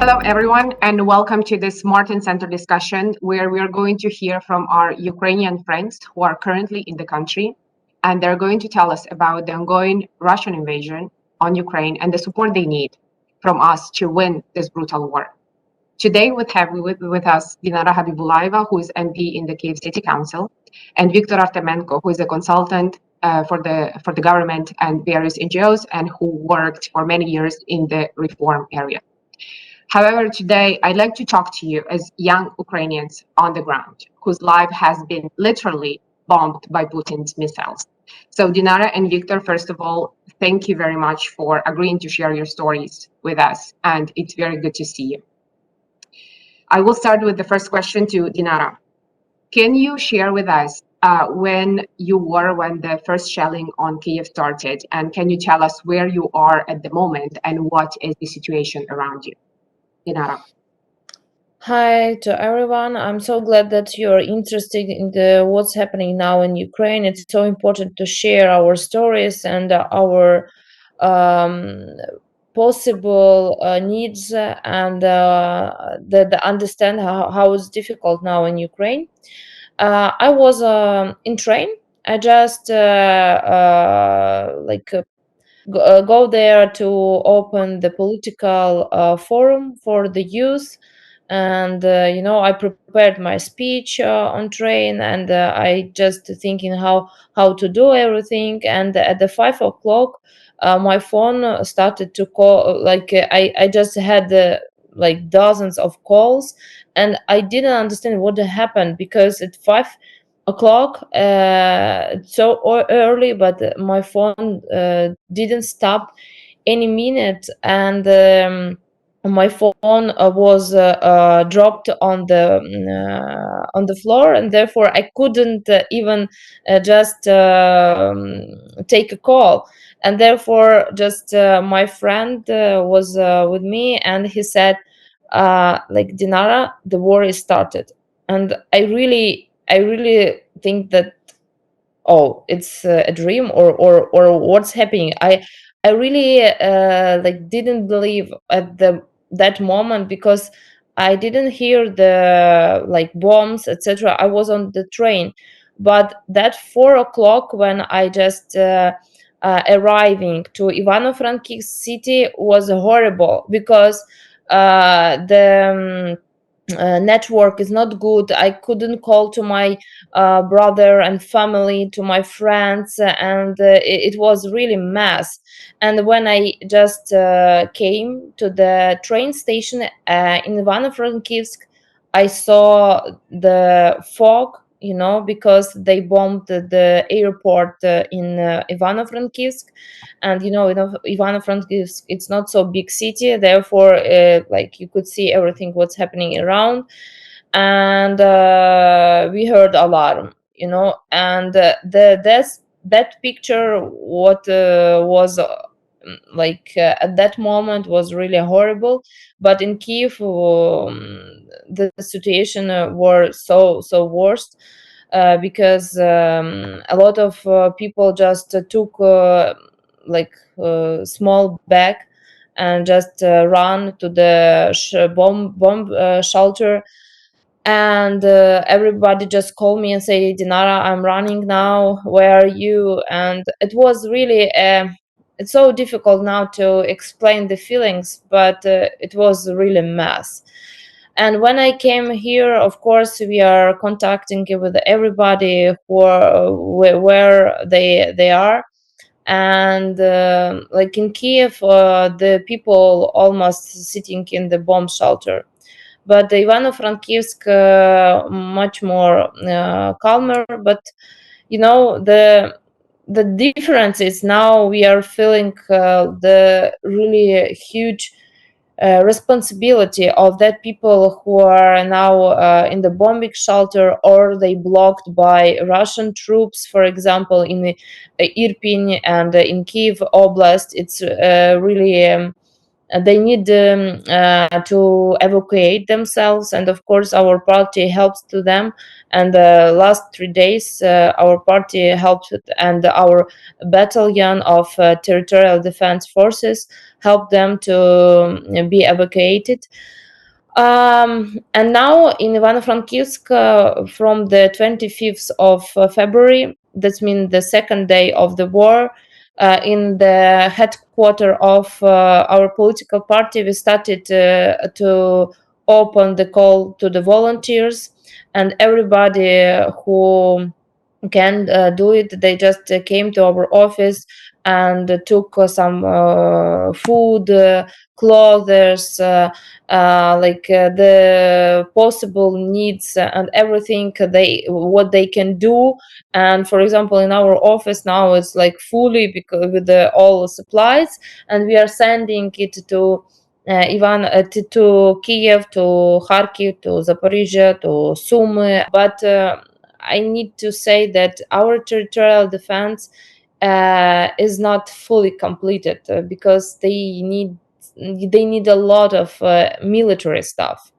Hello, everyone, and welcome to this Martin Center discussion where we are going to hear from our Ukrainian friends who are currently in the country, and they're going to tell us about the ongoing Russian invasion on Ukraine and the support they need from us to win this brutal war. Today, we have with us Dinara Habibullaieva, who is MP in the Kyiv City Council, and Victor Artemenko, who is a consultant for the government and various NGOs, and who worked for many years in the reform area. However, today I'd like to talk to you as young Ukrainians on the ground, whose life has been literally bombed by Putin's missiles. So Dinara and Victor, first of all, thank you very much for agreeing to share your stories with us, and it's very good to see you. I will start with the first question to Dinara. Can you share with us when the first shelling on Kyiv started, and can you tell us where you are at the moment and what is the situation around you? Dinara. Hi to everyone. I'm so glad that you're interested in what's happening now in Ukraine. It's so important to share our stories and our possible needs and understand how it's difficult now in Ukraine. I was in train. I just go there to open the political forum for the youth, and I prepared my speech on train, and I just thinking how to do everything. And at the 5 o'clock, my phone started to call. I just had like dozens of calls, and I didn't understand what happened, because at 5 o'clock, so early, but my phone didn't stop any minute, and my phone was dropped on the floor, and therefore I couldn't even just take a call. And therefore just my friend was with me, and he said, Dinara, the war is started. And I really think that, oh, it's a dream, or what's happening. I really didn't believe at that moment, because I didn't hear the bombs, etc. I was on the train. But that 4 o'clock, when I just arriving to Ivano-Frankivsk city, was horrible, because the network is not good. I couldn't call to my brother and family, to my friends, and it was really mess. And when I just came to the train station in Ivano-Frankivsk, I saw the fog, because they bombed the airport in Ivano-Frankivsk. And Ivano-Frankivsk, it's not so big city, therefore you could see everything what's happening around. And we heard alarm, and that picture, what was at that moment, was really horrible. But in Kiev, the situation were so worst, because a lot of people just took small bag, and just run to the bomb shelter. And everybody just called me and say, Dinara, I'm running now, where are you? And it was really it's so difficult now to explain the feelings, but it was really a mess. And when I came here, of course, we are contacting with everybody where they are. And in Kiev, the people almost sitting in the bomb shelter. But the Ivano-Frankivsk much more calmer. But the difference is, now we are feeling the really huge responsibility of that people who are now in the bombing shelter, or they blocked by Russian troops, for example, in Irpin and in Kiev Oblast. It's really They need to evacuate themselves, and of course our party helps to them. And the last 3 days our party helped, and our battalion of territorial defense forces helped them to be evacuated. And now in Ivano-Frankivsk, from the 25th of February, that means the second day of the war, in the headquarter of our political party, we started to open the call to the volunteers, and everybody who can do it, they just came to our office and took some food, clothes, the possible needs and everything they what they can do. And for example, in our office now it's like fully, because with all supplies, and we are sending it to to Kiev, to Kharkiv, to Zaporizhia, to Sumy. But I need to say that our territorial defense is not fully completed, because they need a lot of military stuff,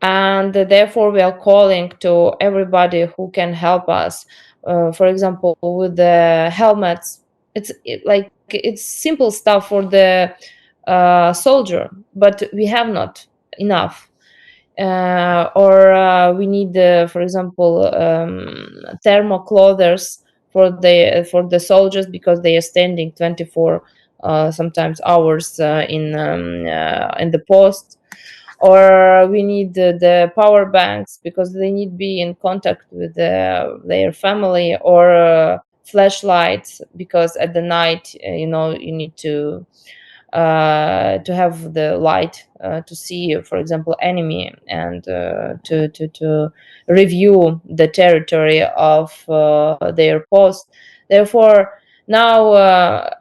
and therefore we are calling to everybody who can help us. For example, with the helmets, it's simple stuff for the soldier, but we have not enough. Or we need, for example, thermal clothers for the soldiers, because they are standing 24 sometimes hours in the post. Or we need the power banks, because they need be in contact with their family. Or flashlights, because at the night, you need to have the light to see, for example, enemy, and to review the territory of their post. Therefore, now,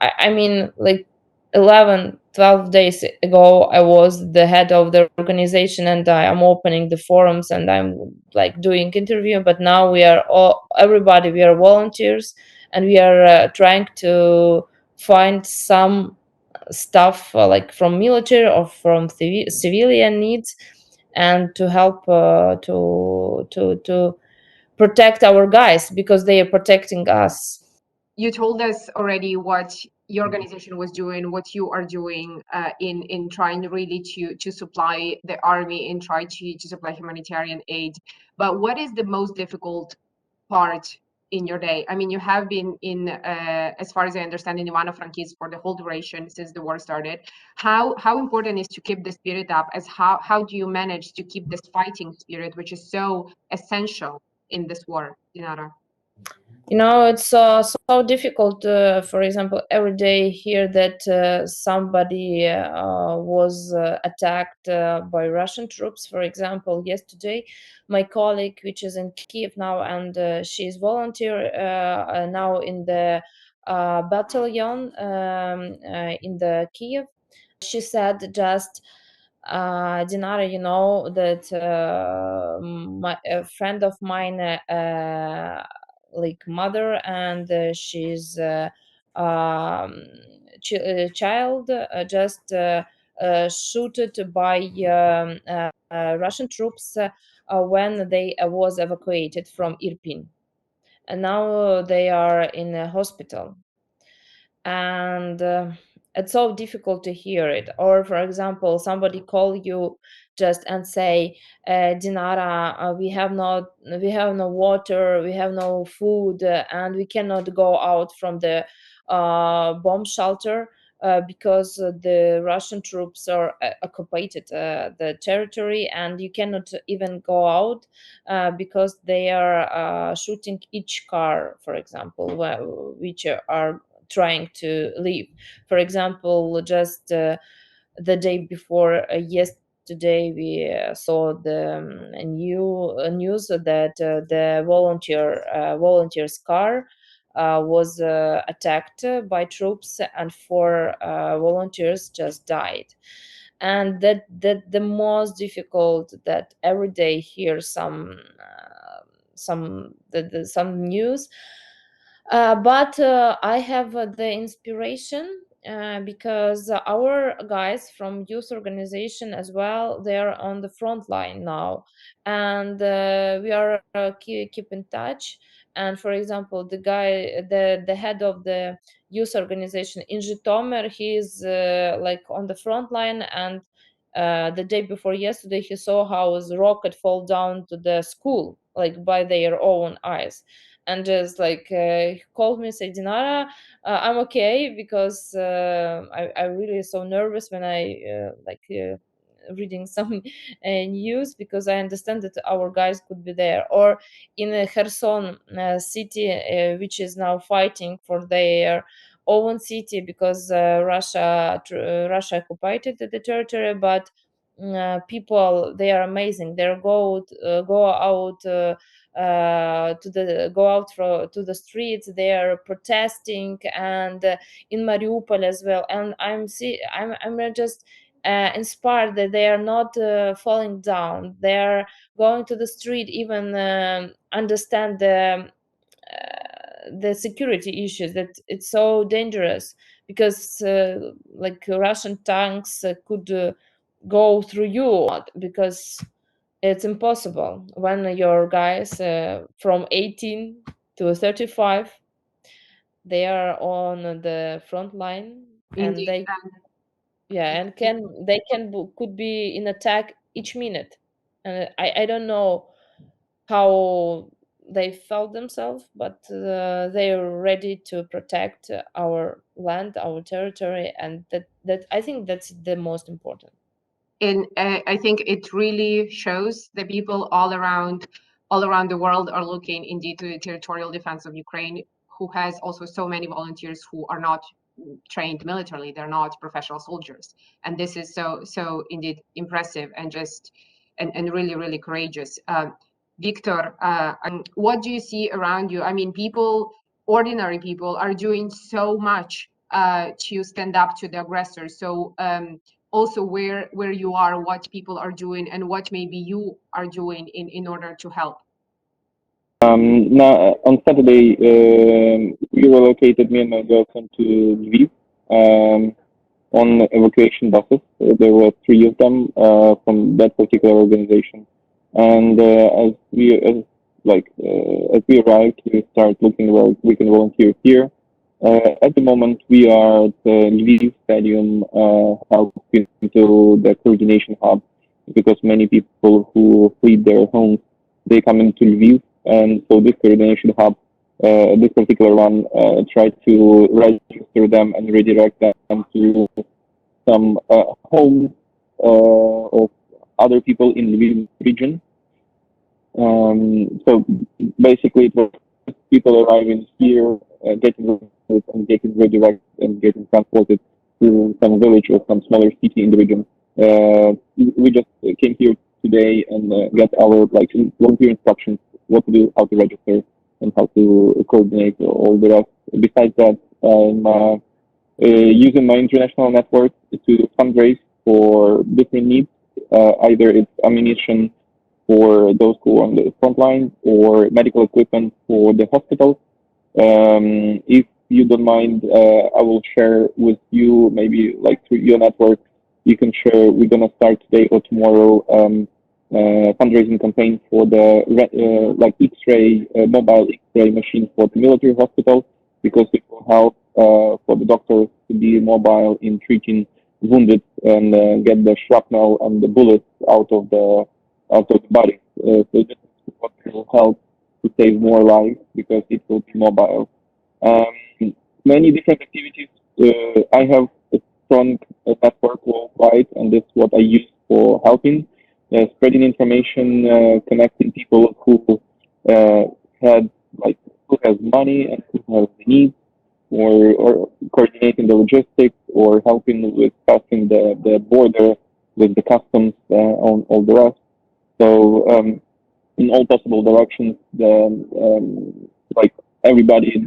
I mean, like 11, 12 days ago, I was the head of the organization, and I am opening the forums, and I'm like doing interview. But now we are all everybody, we are volunteers, and we are trying to find some stuff, like from military or from civilian needs, and to help to protect our guys, because they are protecting us. You told us already what your organization was doing, what you are doing in trying really to supply the army and try to supply humanitarian aid. But what is the most difficult part in your day? I mean, you have been in, as far as I understand, in Ivano-Frankivsk for the whole duration since the war started. How important is to keep the spirit up? As how do you manage to keep this fighting spirit, which is so essential in this war, Dinara? It's so difficult. For example, every day hear that somebody was attacked by Russian troops. For example, yesterday, my colleague, which is in Kiev now, and she is volunteer now in the battalion in the Kiev. She said just, Dinara, you know that a friend of mine, like mother, and she's um, child, just shooted by Russian troops when they was evacuated from Irpin, and now they are in a hospital. And it's so difficult to hear it. Or for example, somebody call you just and say, Dinara, we have no water, we have no food, and we cannot go out from the bomb shelter, because the Russian troops are occupied the territory, and you cannot even go out, because they are shooting each car, for example, which are trying to leave. For example, just the day before yesterday, we saw the news that the volunteer's car was attacked by troops, and four volunteers just died. And that the most difficult, that every day hear some news. But I have the inspiration because our guys from youth organization as well, they're on the front line now, and we are keep in touch. And for example, the head of the youth organization in Zhytomyr, he is like on the front line, and the day before yesterday he saw how his rocket fall down to the school, like by their own eyes. And just like he called me, say, Dinara, I'm okay, because I really so nervous when I reading some news, because I understand that our guys could be there. Or in Kherson city, which is now fighting for their own city, because Russia occupied the territory, but people, they are amazing. They go out go out to the streets. They are protesting, and in Mariupol as well. And I'm just inspired that they are not falling down. They are going to the street, even understand the security issues, that it's so dangerous, because like Russian tanks could go through you, because it's impossible when your guys from 18 to 35, they are on the front line, and Indeed. they, yeah, and could be in attack each minute. And I don't know how they felt themselves, but they're ready to protect our land, our territory, and that I think that's the most important. And I think it really shows that people all around the world are looking indeed to the territorial defense of Ukraine, who has also so many volunteers who are not trained militarily. They're not professional soldiers, and this is so indeed impressive and just and really really courageous. Victor, what do you see around you? I mean, people, ordinary people, are doing so much to stand up to the aggressor. So also where you are, what people are doing, and what maybe you are doing in order to help. Now, on Saturday, we relocated, me and my girlfriend, to Lviv on evacuation buses. There were three of them from that particular organization. And as we arrived, we start looking where we can volunteer here. At the moment, we are at the Lviv Stadium, helping to the coordination hub, because many people who fled their homes, they come into Lviv, and so this coordination hub, this particular one, tried to register them and redirect them to some homes of other people in the Lviv region. So basically, it was people arriving here, getting registered and getting redirected and getting transported to some village or some smaller city in the region. We just came here today and get our volunteer instructions, what to do, how to register, and how to coordinate all the rest. Besides that, I'm using my international network to fundraise for different needs. Either it's ammunition for those who are on the front line, or medical equipment for the hospitals. If you don't mind, I will share with you, maybe like through your network, you can share. We're gonna start today or tomorrow fundraising campaign for the like X-ray, mobile X-ray machine for the military hospital, because it will help for the doctors to be mobile in treating wounded and get the shrapnel and the bullets out of the body. So this is what will help to save more lives, because it will be mobile. Many different activities. I have a strong network worldwide, and that's what I use for helping, spreading information, connecting people who had who has money and who has the needs, or coordinating the logistics, or helping with passing the border with the customs on all the rest. So in all possible directions, like everybody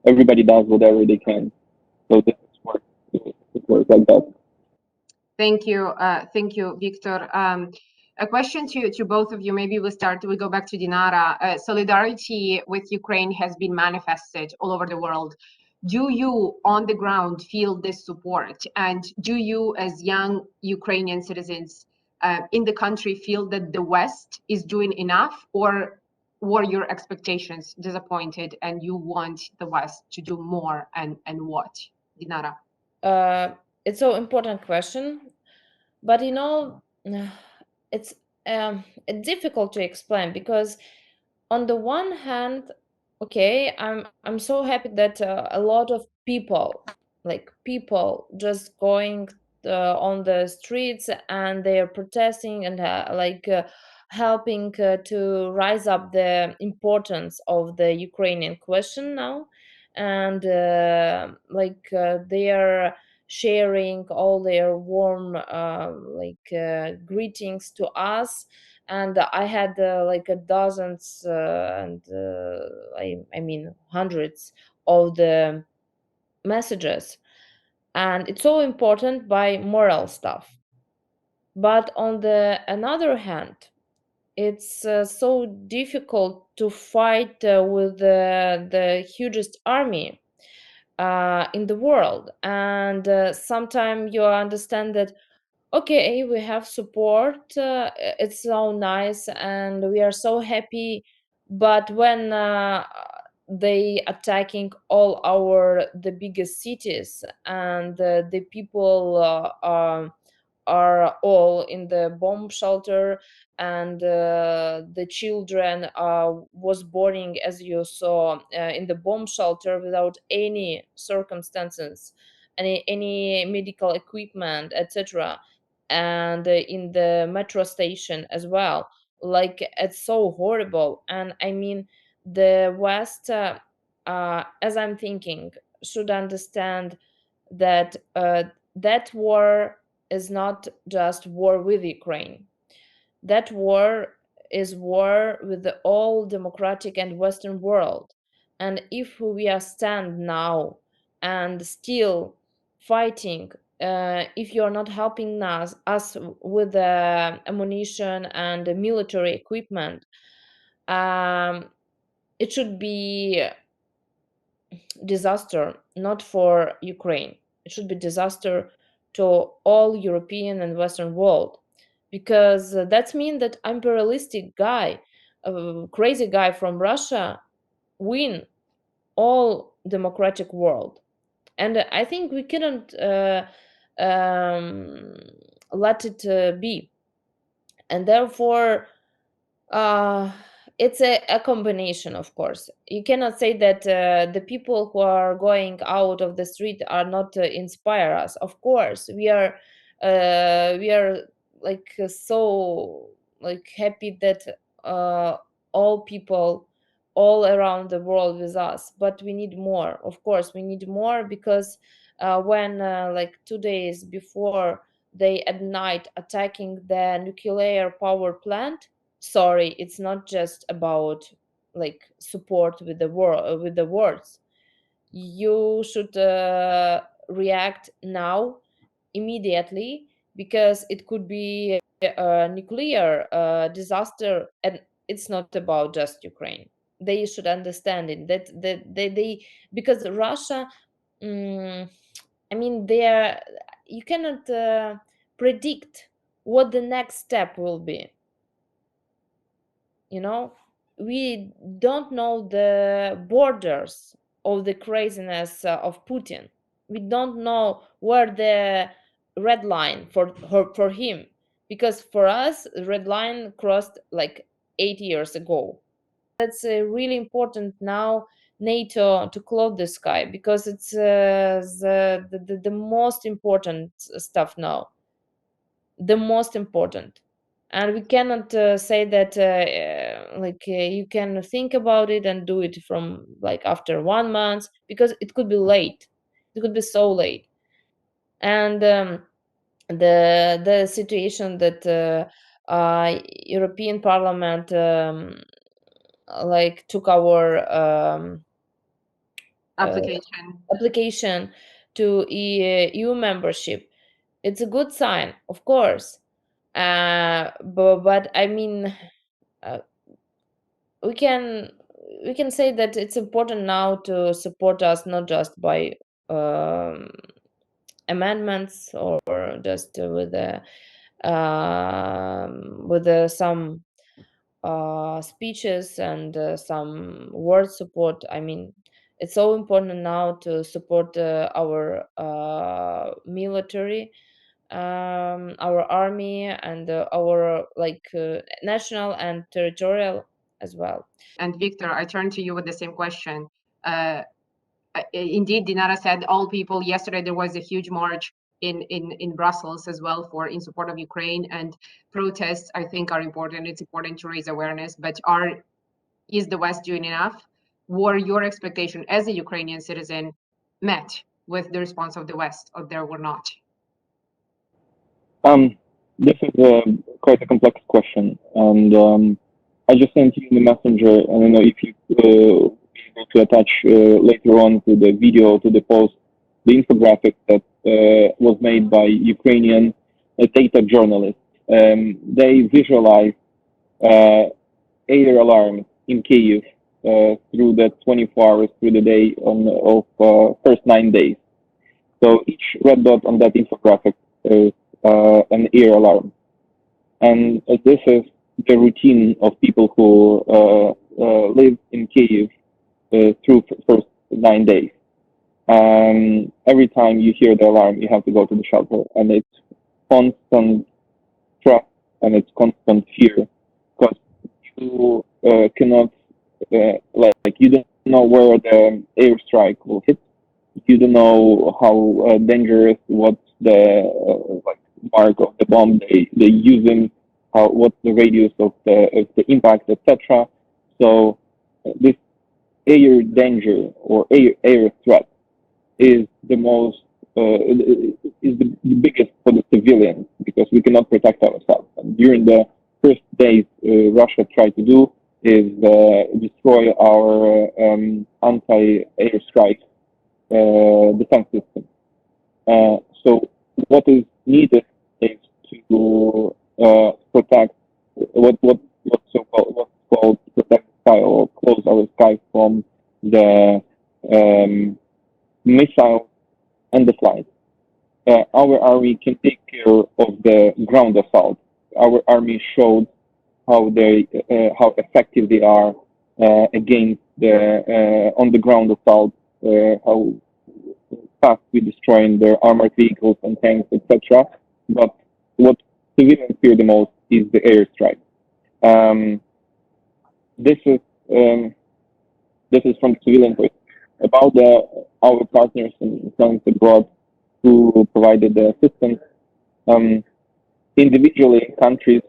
everybody does whatever they can. So this works like that. Thank you, Victor. A question to both of you. Maybe we go back to Dinara. Solidarity with Ukraine has been manifested all over the world. Do you on the ground feel this support? And do you, as young Ukrainian citizens in the country, feel that the West is doing enough, or were your expectations disappointed and you want the West to do more, and what? Dinara. It's so important question, but it's difficult to explain because on the one hand, okay, I'm so happy that a lot of people, like people, just going on the streets and they are protesting and helping to rise up the importance of the Ukrainian question now, and they are sharing all their warm greetings to us. And I had like a dozens and I mean hundreds of the messages, and it's so important by moral stuff. But on the another hand, it's so difficult to fight with the hugest army in the world, and sometimes you understand that okay, we have support, it's so nice and we are so happy, but when they attacking all our the biggest cities, and the people are all in the bomb shelter, and the children was born, as you saw, in the bomb shelter without any circumstances, any medical equipment, etc., and in the metro station as well. Like, it's so horrible. And I mean, the West, as I'm thinking, should understand that that war is not just war with Ukraine. That war is war with the all democratic and Western world. And if we are stand now and still fighting, if you're not helping us with the ammunition and the military equipment, um, it should be disaster not for Ukraine. It should be disaster to all European and Western world, because that means that imperialistic guy, a crazy guy from Russia, win all democratic world. And I think we couldn't um, let it be. And therefore, uh, it's a combination, of course. You cannot say that the people who are going out of the street are not inspire us. Of course, we are like so like happy that all people all around the world with us. But we need more. Of course, we need more, because when like 2 days before they at night attacking the nuclear power plant, sorry, it's not just about like support with the with the words. You should react now, immediately, because it could be a nuclear disaster, and it's not about just Ukraine. They should understand it, that they because Russia, mm, I mean, you cannot predict what the next step will be. you know we don't know the borders of the craziness of Putin. We don't know where the red line for him, because for us red line crossed like 8 years ago. That's really important now, NATO to close the sky, because it's the most important stuff now, the most important. And we cannot say that you can think about it and do it from like after 1 month, because it could be late. It could be so late. And the situation that European Parliament like took our Application. application to EU membership, it's a good sign, of course. But I mean, uh, we can we can say that it's important now to support us not just by amendments or just with some speeches and some word support. I mean, it's so important now to support our military, our army, and our national and territorial as well. And Victor, I turn to you with the same question. Indeed, Dinara said all people. Yesterday there was a huge march in Brussels as well in support of Ukraine, and protests I think are important. It's important to raise awareness, but is the West doing enough? Were your expectation as a Ukrainian citizen met with the response of the West, or there were not? This is quite a complex question, and I just sent you in the messenger. I don't know if you be able to attach later on to the video, to the post, the infographic that was made by Ukrainian data journalists. They visualize air alarm in Kyiv through the 24 hours through the day of first 9 days. So each red dot on that infographic is an air alarm, and this is the routine of people who live in Kyiv through first 9 days. Every time you hear the alarm, you have to go to the shelter, and it's constant stress and it's constant fear because you cannot you don't know where the airstrike will hit. You don't know how dangerous, what's the mark of the bomb they're using, what's the radius of the impact, etc. So this air danger or air threat is the most is the biggest for the civilians because we cannot protect ourselves. And during the first days, Russia tried to do is destroy our anti-airstrike defense system. So what is needed is to protect what's called protect the sky or close our sky from the missiles and the flight. Our army can take care of the ground assault. Our army showed how effective they are against the on the ground assault, how fast we destroying their armored vehicles and tanks, etc. But what civilians fear the most is the airstrike. This is from the civilian point. About our partners in France abroad who provided the assistance. Individually, countries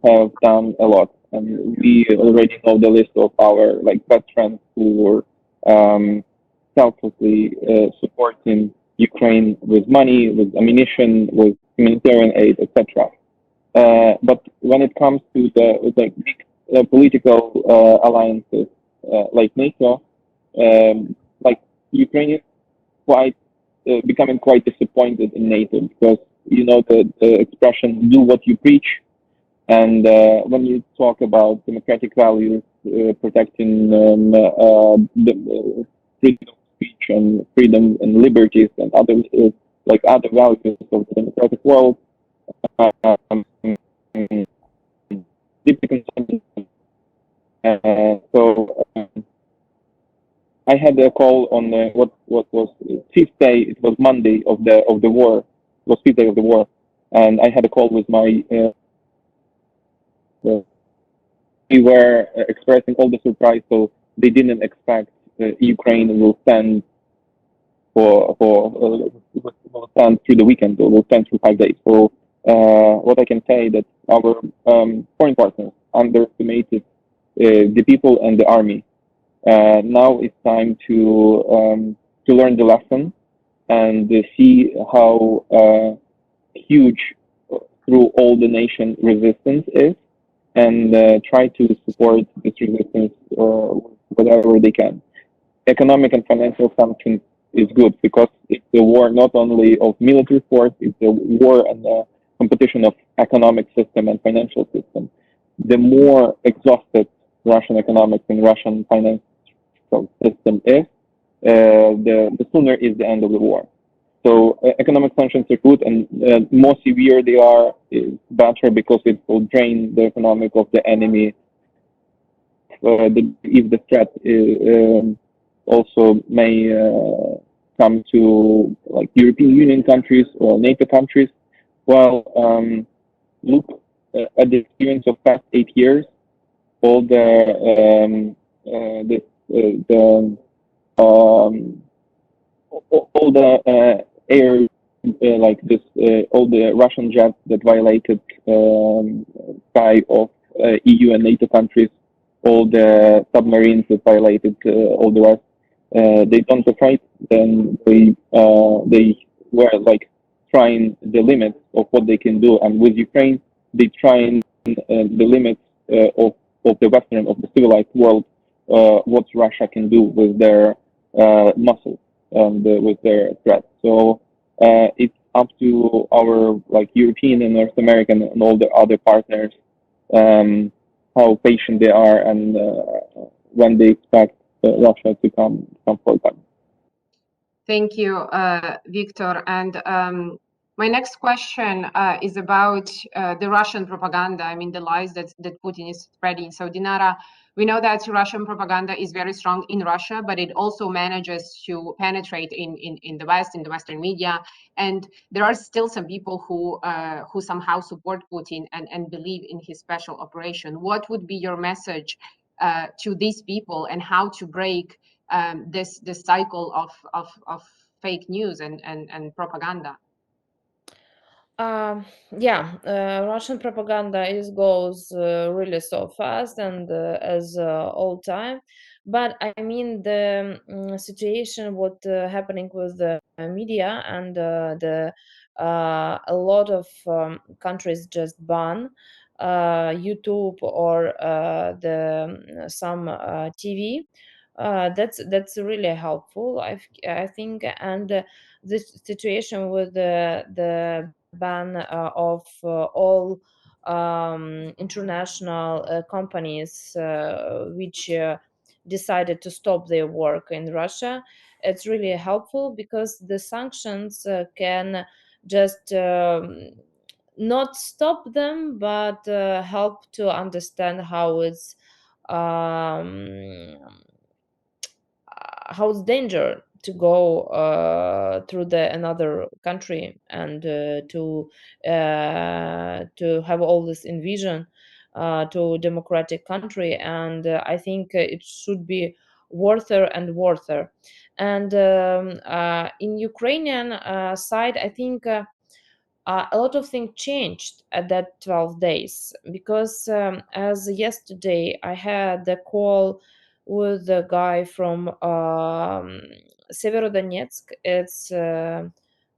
have done a lot, and we already know the list of our best friends who were selflessly supporting Ukraine with money, with ammunition, with humanitarian aid, etc. But when it comes to the big political alliances like NATO, Ukrainians becoming quite disappointed in NATO because the expression "do what you preach," and when you talk about democratic values, protecting the freedom of speech and freedom and liberties and other other values of the democratic world, deeply concerned. So I had a call on what was fifth day. It was Monday of the war. It was fifth day of the war, and I had a call with my. We were expressing all the surprise, so they didn't expect Ukraine will stand will stand through the weekend or will stand through 5 days. So what I can say that our foreign partners underestimated the people and the army. Now it's time to learn the lesson and see how huge through all the nation resistance is, and try to support this resistance whatever they can. Economic and financial sanctions is good because it's a war not only of military force, it's a war and a competition of economic system and financial system. The more exhausted Russian economics and Russian finance economical system is, the sooner is the end of the war. So economic sanctions are good, and more severe they are, is better because it will drain the economic of the enemy. If the threat also may come to like European Union countries or NATO countries, well, look at the experience of past 8 years. All the air like this, all the Russian jets that violated sky of EU and NATO countries, all the submarines that violated all the rest, they don't fight. Then they were like trying the limits of what they can do, and with Ukraine, they trying the limits of the Western, of the civilized world, what Russia can do with their muscle and with their threats. So it's up to our like European and North American and all the other partners how patient they are and when they expect Russia to come for them. Thank you, Victor. And my next question is about the Russian propaganda. I mean, the lies that Putin is spreading. So, Dinara, we know that Russian propaganda is very strong in Russia, but it also manages to penetrate in the West, in the Western media. And there are still some people who somehow support Putin and believe in his special operation. What would be your message to these people, and how to break this cycle of fake news and propaganda? Yeah, Russian propaganda goes really so fast and as all time. But I mean the situation, what happening with the media and the a lot of countries just ban YouTube or the some TV. That's really helpful, I think, and this situation with the ban of all international companies which decided to stop their work in Russia. It's really helpful because the sanctions can just not stop them, but help to understand um, how it's danger to go through the another country and to have all this envision to democratic country. And I think it should be worther and worther. And in Ukrainian side, I think a lot of things changed at that 12 days because as yesterday I had the call with the guy from Severodonetsk, it's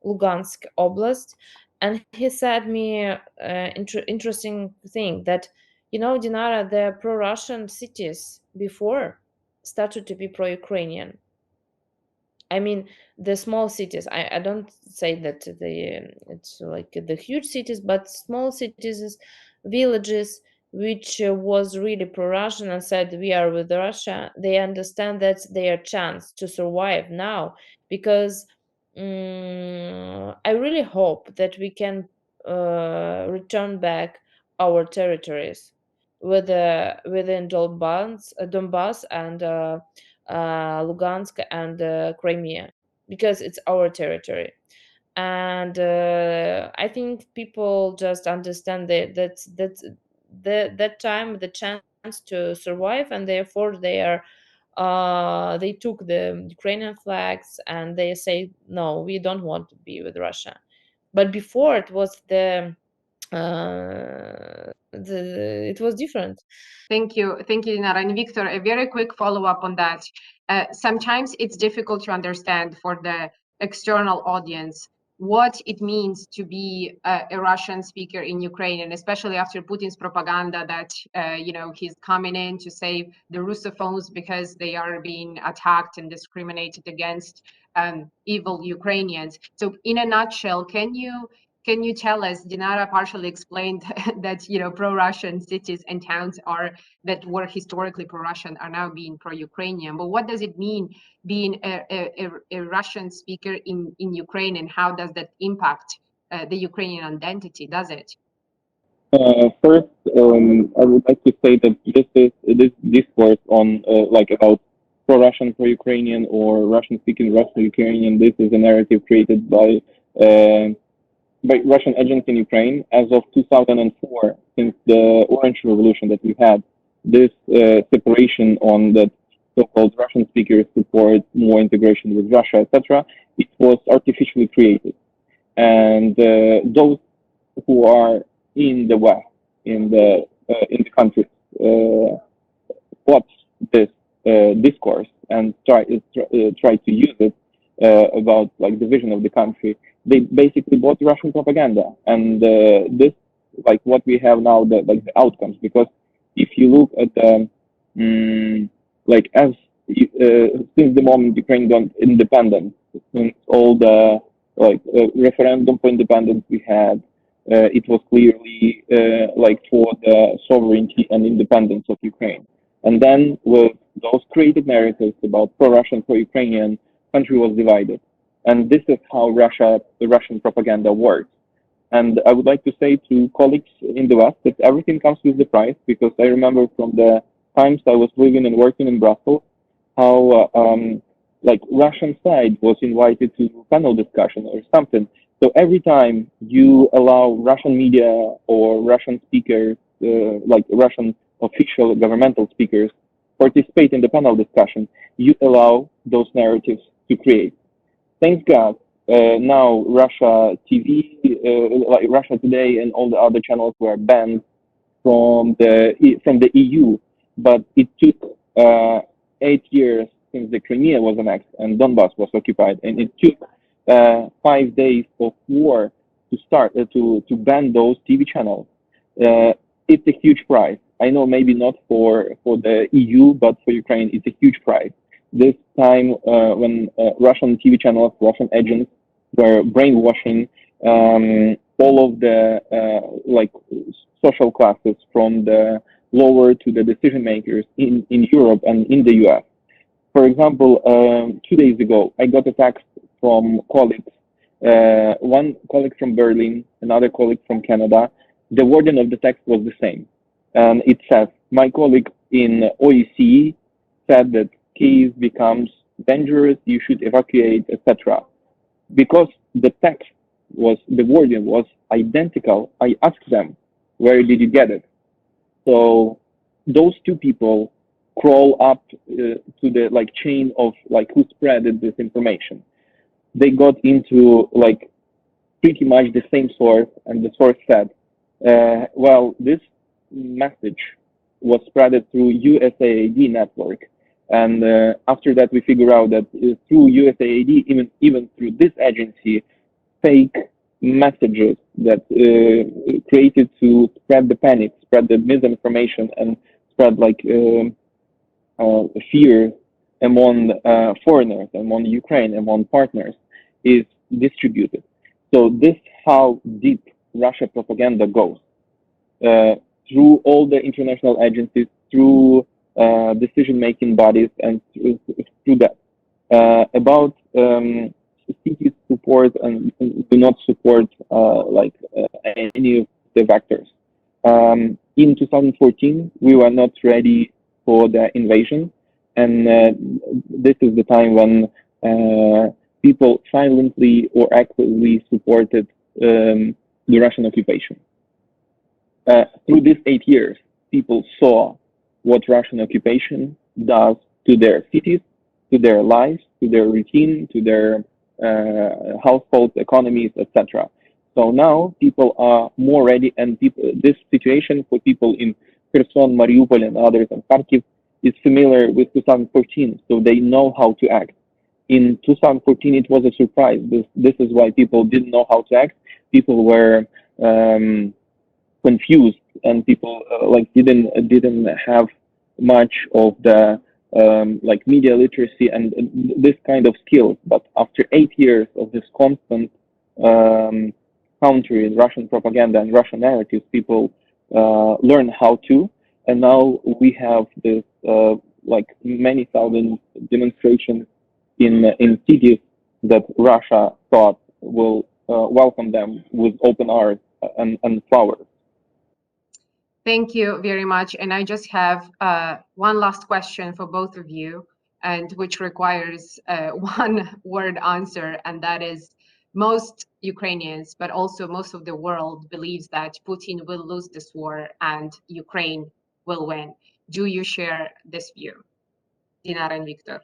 Lugansk Oblast, and he said me interesting thing that, you know, Dinara, the pro-Russian cities before started to be pro-Ukrainian. I mean, the small cities. I don't say that it's like the huge cities, but small cities, villages, which was really pro-Russian and said we are with Russia. They understand that's their chance to survive now because I really hope that we can return back our territories within Donbass and Lugansk and Crimea because it's our territory. And I think people just understand that time the chance to survive, and therefore they took the Ukrainian flags and they say no, we don't want to be with Russia. But before it was it was different. Thank you, Dinara. And Victor, a very quick follow-up on that. Sometimes it's difficult to understand for the external audience what it means to be a Russian speaker in Ukraine, and especially after Putin's propaganda that he's coming in to save the Russophones because they are being attacked and discriminated against, evil Ukrainians. So, in a nutshell, can you tell us, Dinara partially explained that, pro-Russian cities and towns that were historically pro-Russian are now being pro-Ukrainian. But what does it mean being a Russian speaker in Ukraine, and how does that impact the Ukrainian identity? Does it? First, I would like to say that this discourse on about pro-Russian, pro-Ukrainian, or Russian-speaking Russian-Ukrainian. This is a narrative created uh, by Russian agents in Ukraine as of 2004, since the Orange Revolution that we had. This separation on that so-called Russian speakers support more integration with Russia, etc. It was artificially created, and those who are in the West, in the countries, watch this discourse and try to use it about the vision of the country. They basically bought Russian propaganda, and this what we have now, the outcomes. Because if you look at the as since the moment Ukraine got independence, since all the referendum for independence we had, it was clearly for the sovereignty and independence of Ukraine. And then with those created narratives about pro-Russian, pro-Ukrainian, country was divided. And this is how the Russian propaganda works. And I would like to say to colleagues in the West that everything comes with the price, because I remember from the times I was living and working in Brussels, how Russian side was invited to panel discussion or something. So every time you allow Russian media or Russian speakers, Russian official governmental speakers, participate in the panel discussion, you allow those narratives to create. Thank God, now Russia TV, Russia Today, and all the other channels were banned from the EU. But it took 8 years since the Crimea was annexed and Donbass was occupied, and it took 5 days of war to start to ban those TV channels. It's a huge price. I know maybe not for the EU, but for Ukraine, it's a huge price. This time when Russian TV channels, Russian agents were brainwashing all of the social classes, from the lower to the decision makers in Europe and in the US. For example, 2 days ago, I got a text from colleagues, one colleague from Berlin, another colleague from Canada. The wording of the text was the same. And it says, my colleague in OEC said that Kyiv becomes dangerous, you should evacuate, etc. Because the wording was identical, I asked them, where did you get it? So those two people crawl up to the chain of who spread this information. They got into pretty much the same source, and the source said, well, this message was spread through USAID network. And after that, we figure out that through USAID, even through this agency, fake messages that created to spread the panic, spread the misinformation, and spread fear among foreigners, among Ukraine, among partners, is distributed. So this how deep Russia propaganda goes, through all the international agencies, through decision-making bodies, and through that. About cities support and do not support any of the vectors. In 2014, we were not ready for the invasion, and this is the time when people silently or actively supported the Russian occupation. Through these 8 years, people saw what Russian occupation does to their cities, to their lives, to their routine, to their households, economies, etc. So now people are more ready, and this situation for people in Kherson, Mariupol, and others, and Kharkiv is familiar with 2014, so they know how to act. In 2014, it was a surprise. This is why people didn't know how to act. People were confused, and people didn't have much of the media literacy and this kind of skills. But after 8 years of this constant countering Russian propaganda and Russian narratives, people learn how to. And now we have this like many thousand demonstrations in cities that Russia thought will welcome them with open arms and flowers. Thank you very much. And I just have one last question for both of you, and which requires one word answer, and that is, most Ukrainians, but also most of the world, believes that Putin will lose this war and Ukraine will win. Do you share this view, Dinara and Victor?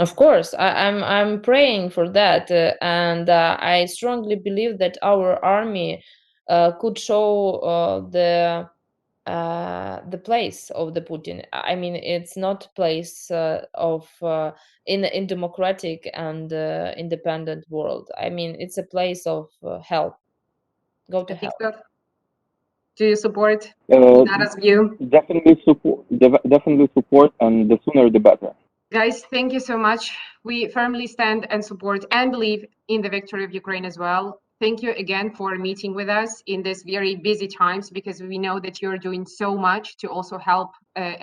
Of course, I'm praying for that, and I strongly believe that our army could show the place of the Putin. I mean, it's not place of in democratic and independent world. I mean, it's a place of hell. Go to hell. Victor, do you support Uh, Dinara's view? definitely support, and the sooner the better. Guys, thank you so much. We firmly stand and support and believe in the victory of Ukraine as well. Thank you again for meeting with us in this very busy times, because we know that you're doing so much to also help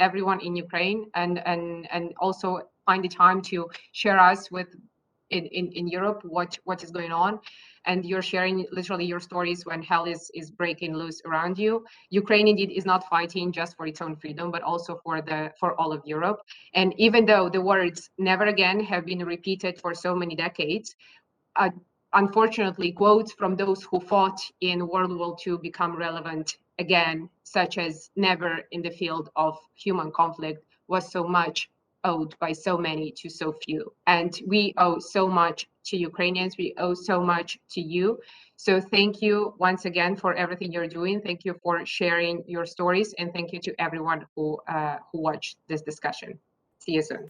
everyone in Ukraine, and also find the time to share us with in Europe what is going on. And you're sharing literally your stories when hell is breaking loose around you. Ukraine indeed is not fighting just for its own freedom, but also for all of Europe. And even though the words "never again" have been repeated for so many decades, unfortunately, quotes from those who fought in World War II become relevant again, such as "never in the field of human conflict was so much owed by so many to so few." And we owe so much to Ukrainians. We owe so much to you. So thank you once again for everything you're doing. Thank you for sharing your stories, and thank you to everyone who watched this discussion. See you soon.